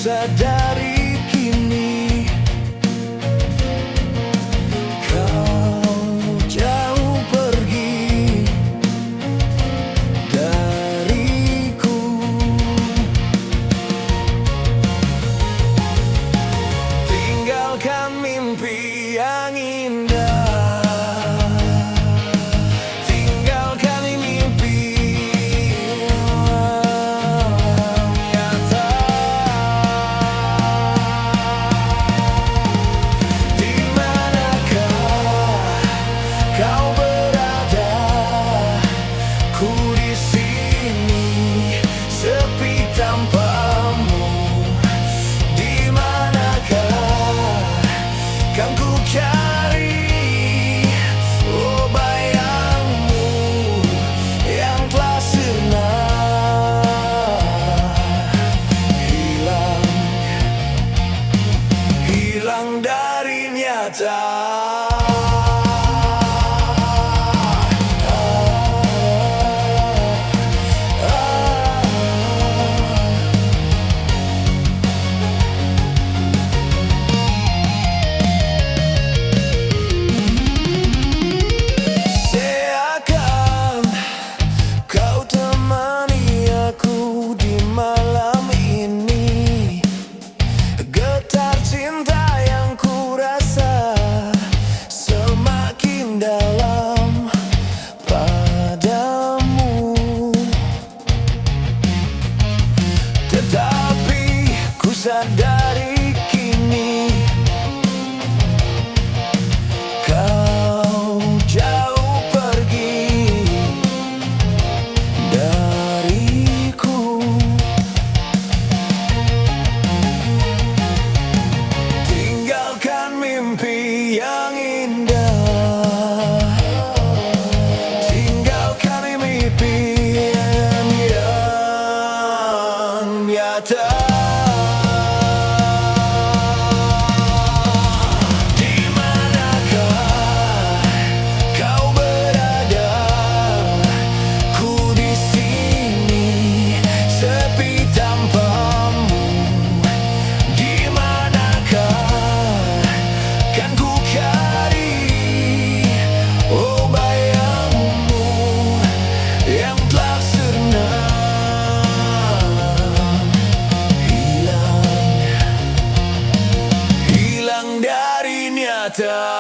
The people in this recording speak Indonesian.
sadari kini kau jauh pergi dariku. Tinggalkan mimpi yang indah, tinggalkan mimpi nyata. Di manakah kau berada? Ku di sini sepi tanpamu. Di manakah kan ku cari oh bayangmu yang telah sirna, hilang dari nyata. Seakan kau temani aku di malam ini. Getar cinta yang ku rasa semakin dalam padamu. Tetapi ku sadari kini kau jauh pergi dariku. Tinggalkan mimpi yang indah, tinggalkan mimpi yang nyata. Di manakah kau berada? Ku di sini sepi tanpamu. Di manakah kan ku cari oh bayangmu yang telah sirna, hilang dari nyata.